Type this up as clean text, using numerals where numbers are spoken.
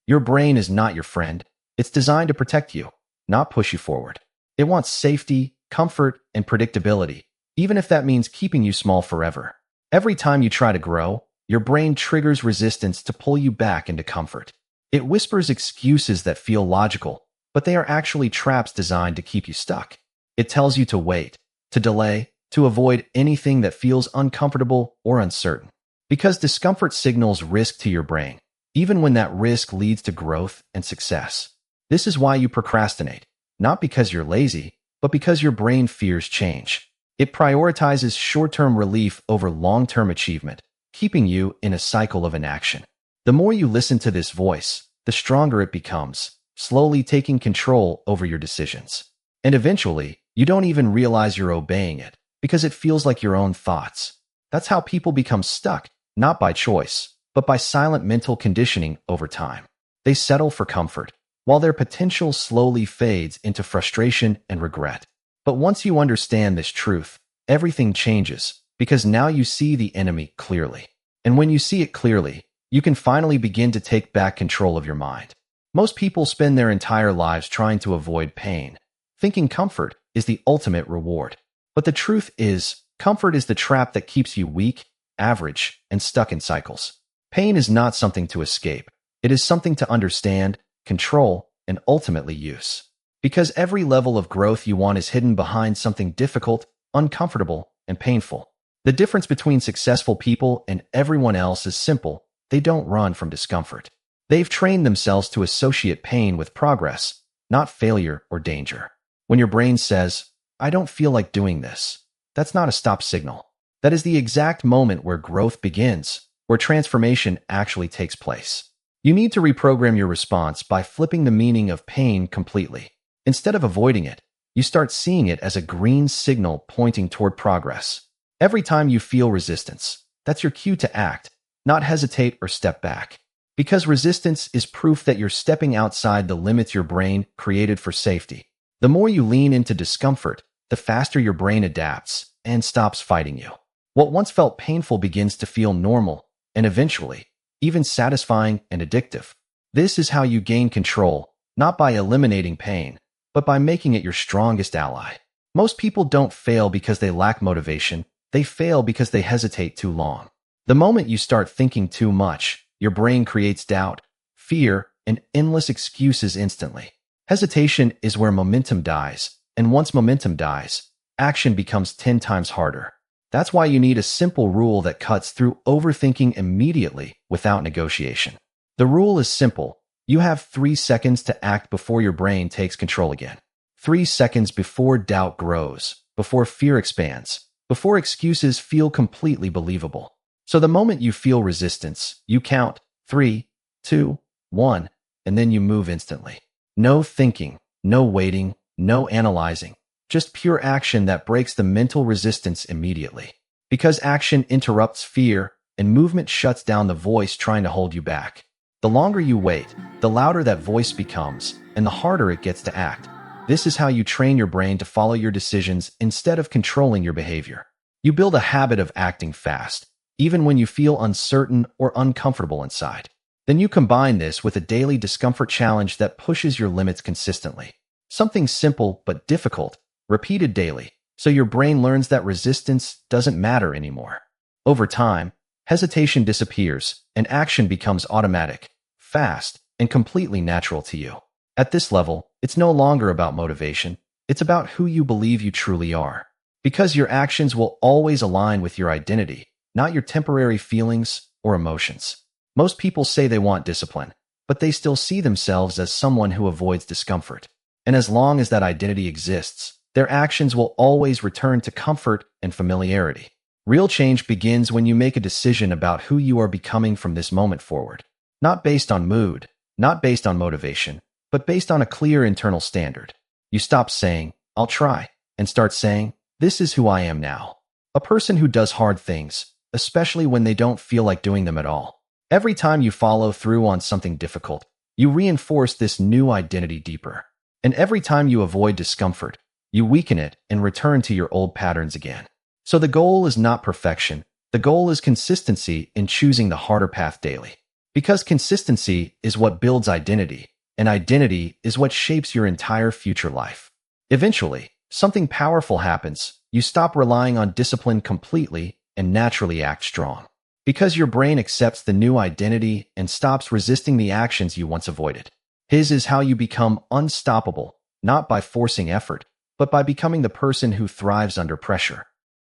Your brain is not your friend. It's designed to protect you, not push you forward. It wants safety, comfort, and predictability, even if that means keeping you small forever. Every time you try to grow, your brain triggers resistance to pull you back into comfort. It whispers excuses that feel logical, but they are actually traps designed to keep you stuck. It tells you to wait, to delay, to avoid anything that feels uncomfortable or uncertain. Because discomfort signals risk to your brain, even when that risk leads to growth and success. This is why you procrastinate, not because you're lazy, but because your brain fears change. It prioritizes short-term relief over long-term achievement, keeping you in a cycle of inaction. The more you listen to this voice, the stronger it becomes, slowly taking control over your decisions. And eventually, you don't even realize you're obeying it, because it feels like your own thoughts. That's how people become stuck, not by choice, but by silent mental conditioning over time. They settle for comfort, while their potential slowly fades into frustration and regret. But once you understand this truth, everything changes, because now you see the enemy clearly. And when you see it clearly, you can finally begin to take back control of your mind. Most people spend their entire lives trying to avoid pain, thinking comfort is the ultimate reward. But the truth is, comfort is the trap that keeps you weak, average, and stuck in cycles. Pain is not something to escape. It is something to understand, control, and ultimately use. Because every level of growth you want is hidden behind something difficult, uncomfortable, and painful. The difference between successful people and everyone else is simple. They don't run from discomfort. They've trained themselves to associate pain with progress, not failure or danger. When your brain says, "I don't feel like doing this," that's not a stop signal. That is the exact moment where growth begins, where transformation actually takes place. You need to reprogram your response by flipping the meaning of pain completely. Instead of avoiding it, you start seeing it as a green signal pointing toward progress. Every time you feel resistance, that's your cue to act, not hesitate or step back. Because resistance is proof that you're stepping outside the limits your brain created for safety. The more you lean into discomfort, the faster your brain adapts and stops fighting you. What once felt painful begins to feel normal, and eventually, even satisfying and addictive. This is how you gain control, not by eliminating pain, but by making it your strongest ally. Most people don't fail because they lack motivation. They fail because they hesitate too long. The moment you start thinking too much, your brain creates doubt, fear, and endless excuses instantly. Hesitation is where momentum dies, and once momentum dies, action becomes 10 times harder. That's why you need a simple rule that cuts through overthinking immediately without negotiation. The rule is simple. You have 3 seconds to act before your brain takes control again. 3 seconds before doubt grows, before fear expands, before excuses feel completely believable. So the moment you feel resistance, you count 3, 2, 1, and then you move instantly. No thinking, no waiting, no analyzing. Just pure action that breaks the mental resistance immediately. Because action interrupts fear, and movement shuts down the voice trying to hold you back. The longer you wait, the louder that voice becomes, and the harder it gets to act. This is how you train your brain to follow your decisions instead of controlling your behavior. You build a habit of acting fast, even when you feel uncertain or uncomfortable inside. Then you combine this with a daily discomfort challenge that pushes your limits consistently. Something simple but difficult, repeated daily, so your brain learns that resistance doesn't matter anymore. Over time, hesitation disappears and action becomes automatic, fast, and completely natural to you. At this level, it's no longer about motivation. It's about who you believe you truly are. Because your actions will always align with your identity, not your temporary feelings or emotions. Most people say they want discipline, but they still see themselves as someone who avoids discomfort. And as long as that identity exists, their actions will always return to comfort and familiarity. Real change begins when you make a decision about who you are becoming from this moment forward. Not based on mood, not based on motivation, but based on a clear internal standard. You stop saying, "I'll try," and start saying, "This is who I am now." A person who does hard things, especially when they don't feel like doing them at all. Every time you follow through on something difficult, you reinforce this new identity deeper. And every time you avoid discomfort, you weaken it and return to your old patterns again. So the goal is not perfection. The goal is consistency in choosing the harder path daily. Because consistency is what builds identity, and identity is what shapes your entire future life. Eventually, something powerful happens. You stop relying on discipline completely and naturally act strong. Because your brain accepts the new identity and stops resisting the actions you once avoided. His is how you become unstoppable, not by forcing effort, but by becoming the person who thrives under pressure.